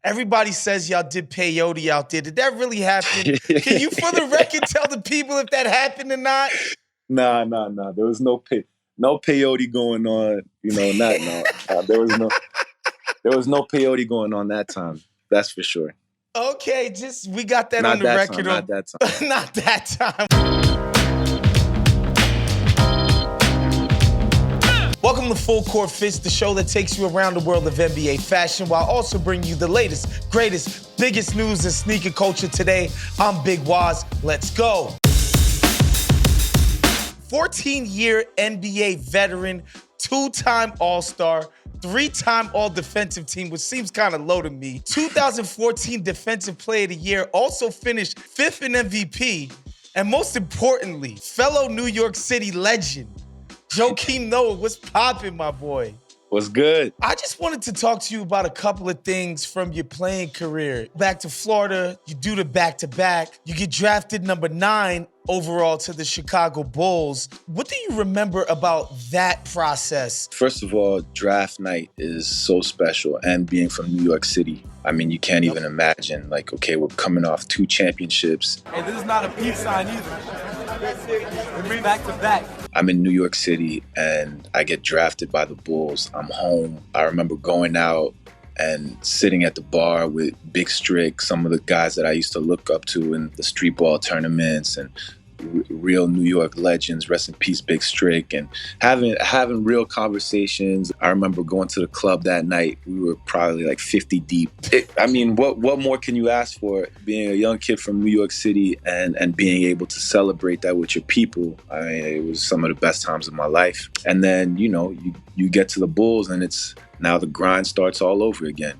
Everybody says y'all did peyote out there. Did that really happen? Can you, for the record, tell the people if that happened or not? Nah. There was no peyote going on. There was no peyote going on that time. That's for sure. Okay, we got that on the record. Not that time. Not that time. Welcome to Full Court Fits, the show that takes you around the world of NBA fashion while also bringing you the latest, greatest, biggest news in sneaker culture today. I'm Big Waz. Let's go. 14-year NBA veteran, two-time All-Star, three-time All-Defensive Team, which seems kind of low to me. 2014 Defensive Player of the Year, also finished 5th in MVP, and most importantly, fellow New York City legend, Joakim Noah. What's poppin', my boy? What's good? I just wanted to talk to you about a couple of things from your playing career. Back to Florida, you do the back-to-back. You get drafted number 9 overall to the Chicago Bulls. What do you remember about that process? First of all, draft night is so special, and being from New York City, I mean, you can't even imagine, like, okay, we're coming off 2 championships. Hey, this is not a peace sign either. We're back-to-back. I'm in New York City, and I get drafted by the Bulls. I'm home. I remember going out and sitting at the bar with Big Strick, some of the guys that I used to look up to in the street ball tournaments, and real New York legends, rest in peace, Big Strick, and having real conversations. I remember going to the club that night. We were probably like 50 deep. What more can you ask for? Being a young kid from New York City and being able to celebrate that with your people. I mean, it was some of the best times of my life. And then, you get to the Bulls, and it's now the grind starts all over again.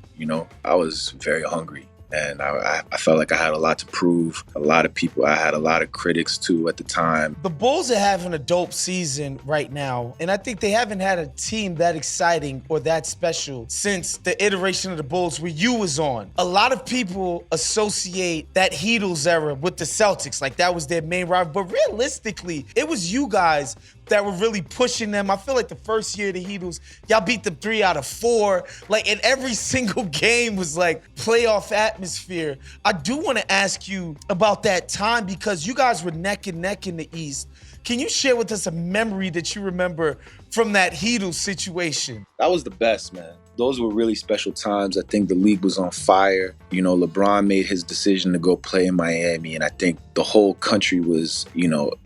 I was very hungry. And I felt like I had a lot to prove. A lot of people, I had a lot of critics too at the time. The Bulls are having a dope season right now. And I think they haven't had a team that exciting or that special since the iteration of the Bulls where you was on. A lot of people associate that Heatles era with the Celtics. Like that was their main rival. But realistically, it was you guys that were really pushing them. I feel like the first year of the Heatles, y'all beat them 3 out of 4. Like, and every single game was like playoff atmosphere. I do want to ask you about that time because you guys were neck and neck in the East. Can you share with us a memory that you remember from that Heatles situation? That was the best, man. Those were really special times. I think the league was on fire. LeBron made his decision to go play in Miami, and I think the whole country was,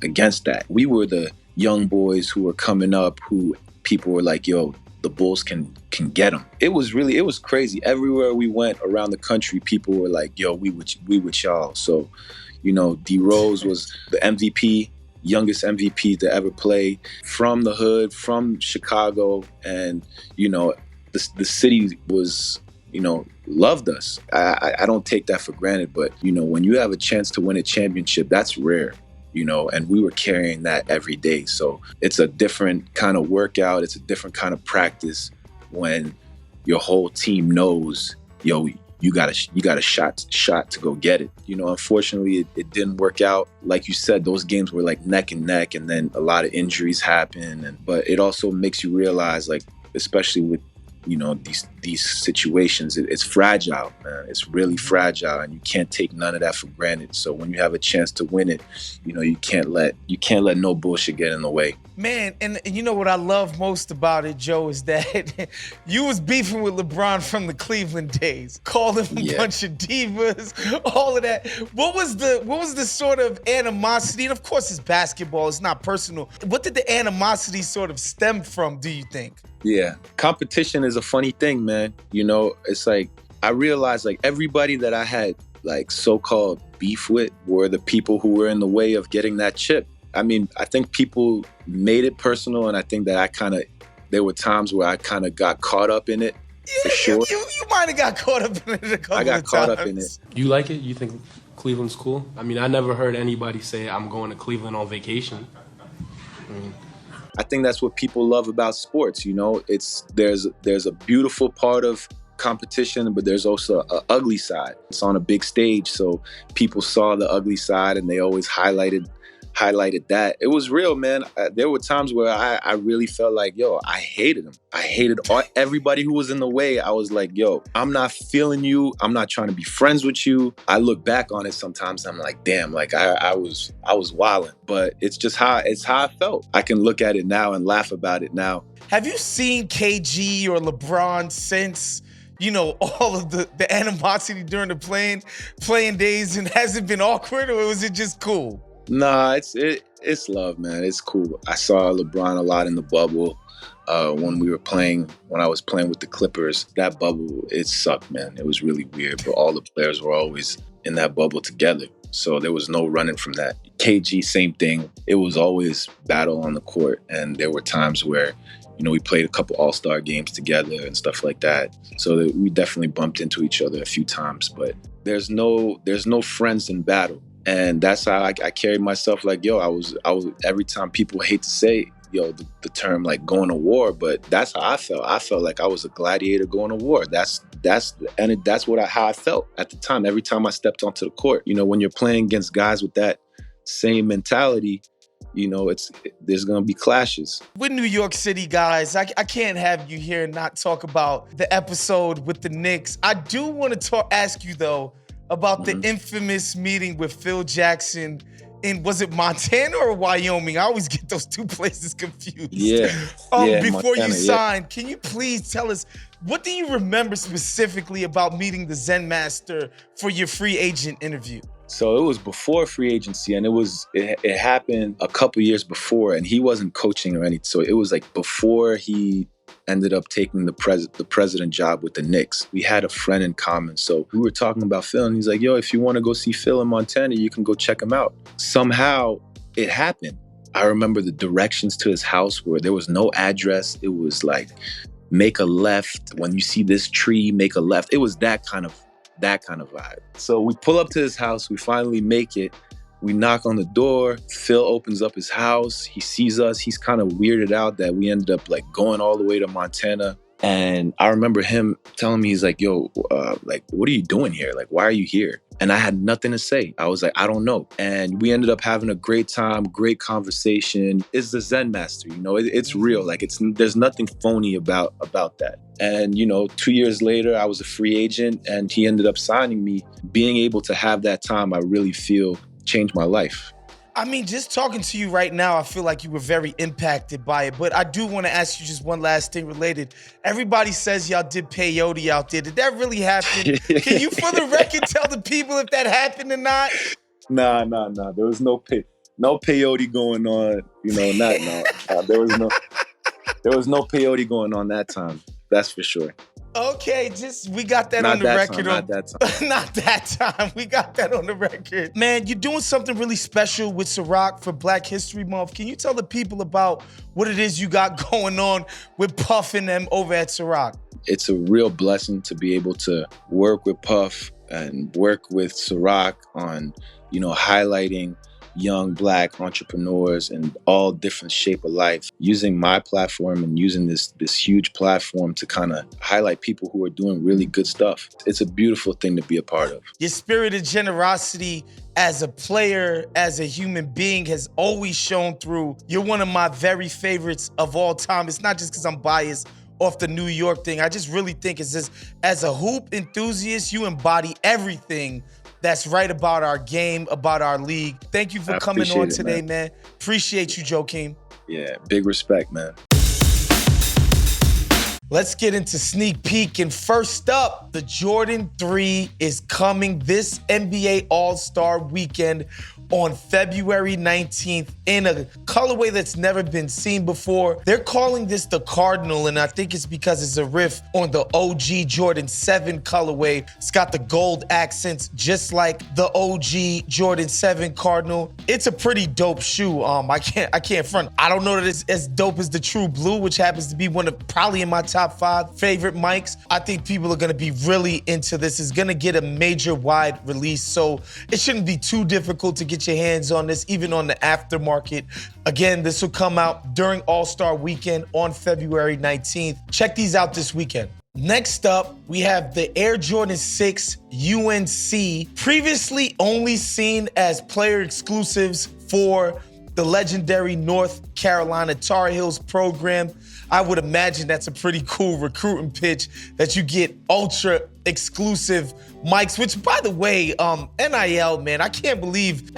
against that. We were the young boys who were coming up, who people were like, yo, the Bulls can get them. It was crazy. Everywhere we went around the country, people were like, yo, we with y'all. So, D Rose was the MVP, youngest MVP to ever play from the hood, from Chicago. And, the city was, loved us. I don't take that for granted, but, when you have a chance to win a championship, that's rare. And we were carrying that every day. So it's a different kind of workout. It's a different kind of practice when your whole team knows, yo, you got a shot to go get it. Unfortunately, it didn't work out. Like you said, those games were like neck and neck, and then a lot of injuries happen. But it also makes you realize, like, especially with these situations, it's fragile, man. It's really fragile, and you can't take none of that for granted. So when you have a chance to win it, you can't let no bullshit get in the way. Man, and you know what I love most about it, Joe, is that you was beefing with LeBron from the Cleveland days, calling him a bunch of divas, all of that. What was the sort of animosity? And of course, it's basketball; it's not personal. What did the animosity sort of stem from? Do you think? Yeah, competition is a funny thing, man. It's like I realized like everybody that I had like so-called beef with were the people who were in the way of getting that chip. I mean, I think people made it personal, and I think that there were times where I kind of got caught up in it. Yeah, for sure. You might have got caught up in it a couple of times. I got caught up in it. You like it? You think Cleveland's cool? I mean, I never heard anybody say I'm going to Cleveland on vacation. I think that's what people love about sports. There's a beautiful part of competition, but there's also an ugly side. It's on a big stage, so people saw the ugly side, and they always highlighted highlighted that. It was real, man. There were times where I really felt like, yo, I hated him. I hated everybody who was in the way. I was like, yo, I'm not feeling you. I'm not trying to be friends with you. I look back on it sometimes. I'm like, damn, like I was wilding. But it's just how I felt. I can look at it now and laugh about it now. Have you seen KG or LeBron since, all of the animosity during the playing days, and has it been awkward, or was it just cool? Nah, it's love, man. It's cool. I saw LeBron a lot in the bubble when I was playing with the Clippers. That bubble, it sucked, man. It was really weird, but all the players were always in that bubble together. So there was no running from that. KG, same thing. It was always battle on the court, and there were times where we played a couple All-Star games together and stuff like that. So that we definitely bumped into each other a few times, but there's no friends in battle. And that's how I carried myself. Like, yo, I was every time people hate to say, the term like going to war, but that's how I felt. I felt like I was a gladiator going to war. That's how I felt at the time. Every time I stepped onto the court, when you're playing against guys with that same mentality, there's gonna be clashes. With New York City guys, I can't have you here and not talk about the episode with the Knicks. I do want to ask you though about the infamous meeting with Phil Jackson in, was it Montana or Wyoming? I always get those two places confused. Yeah. Before Montana, you signed, can you please tell us, what do you remember specifically about meeting the Zen Master for your free agent interview? So it was before free agency, and it happened a couple years before, and he wasn't coaching or anything. So it was like before he ended up taking the president job with the Knicks. We had a friend in common. So we were talking about Phil, and he's like, yo, if you want to go see Phil in Montana, you can go check him out. Somehow it happened. I remember the directions to his house where there was no address. It was like, make a left. When you see this tree, make a left. It was that kind of vibe. So we pull up to his house. We finally make it. We knock on the door. Phil opens up his house. He sees us. He's kind of weirded out that we ended up like going all the way to Montana. And I remember him telling me, he's like, yo, what are you doing here? Like, why are you here? And I had nothing to say. I was like, I don't know. And we ended up having a great time, great conversation. It's the Zen Master, it's real. Like there's nothing phony about that. And, 2 years later, I was a free agent and he ended up signing me. Being able to have that time, I really feel changed my life. I mean, just talking to you right now, I feel like you were very impacted by it. But I do want to ask you just one last thing related. Everybody says y'all did peyote out there. Did that really happen? Can you, for the record, tell the people if that happened or not? Nah. There was no peyote going on. There was no peyote going on that time. That's for sure. Okay, we got that on the record. Not that time. Not that time. We got that on the record. Man, you're doing something really special with Ciroc for Black History Month. Can you tell the people about what it is you got going on with Puff and them over at Ciroc? It's a real blessing to be able to work with Puff and work with Ciroc on, highlighting young Black entrepreneurs in all different shape of life, using my platform and using this huge platform to kind of highlight people who are doing really good stuff. It's a beautiful thing to be a part of. Your spirit of generosity as a player, as a human being, has always shown through. You're one of my very favorites of all time. It's not just because I'm biased off the New York thing. I just really think it's just, as a hoop enthusiast, you embody everything that's right about our game, about our league. Thank you for coming on today, man. Appreciate you, Joakim. Yeah, big respect, man. Let's get into sneak peek. And first up, the Jordan 3 is coming this NBA All-Star weekend on February 19th in a colorway that's never been seen before. They're calling this the Cardinal, and I think it's because it's a riff on the OG Jordan 7 colorway. It's got the gold accents just like the OG Jordan 7 Cardinal. It's a pretty dope shoe. I can't front. I don't know that it's as dope as the True Blue, which happens to be one of probably in my top 5 favorite mics. I think people are gonna be really into this. It's gonna get a major wide release, so it shouldn't be too difficult to get your hands on this, even on the aftermarket. Again, this will come out during All-Star Weekend on February 19th. Check these out this weekend. Next up, we have the Air Jordan 6 UNC, previously only seen as player exclusives for the legendary North Carolina Tar Heels program. I would imagine that's a pretty cool recruiting pitch that you get ultra exclusive mics, which by the way, NIL, man, I can't believe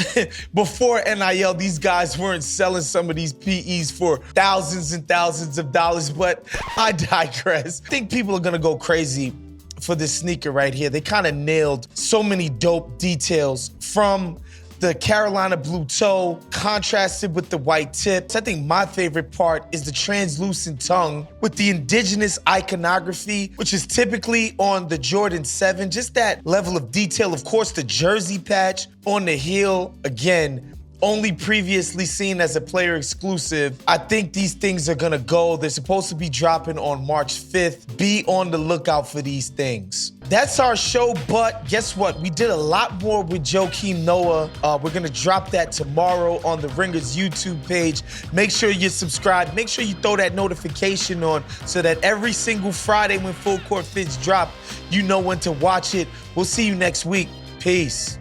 before NIL, these guys weren't selling some of these PEs for thousands and thousands of dollars, but I digress. I think people are gonna go crazy for this sneaker right here. They kind of nailed so many dope details, from the Carolina blue toe contrasted with the white tips. I think my favorite part is the translucent tongue with the indigenous iconography, which is typically on the Jordan 7. Just that level of detail. Of course, the jersey patch on the heel, again, only previously seen as a player exclusive. I think these things are gonna go. They're supposed to be dropping on March 5th. Be on the lookout for these things. That's our show, but guess what? We did a lot more with Joakim Noah. We're gonna drop that tomorrow on the Ringers YouTube page. Make sure you subscribe. Make sure you throw that notification on so that every single Friday when Full Court Fits drop, you know when to watch it. We'll see you next week. Peace.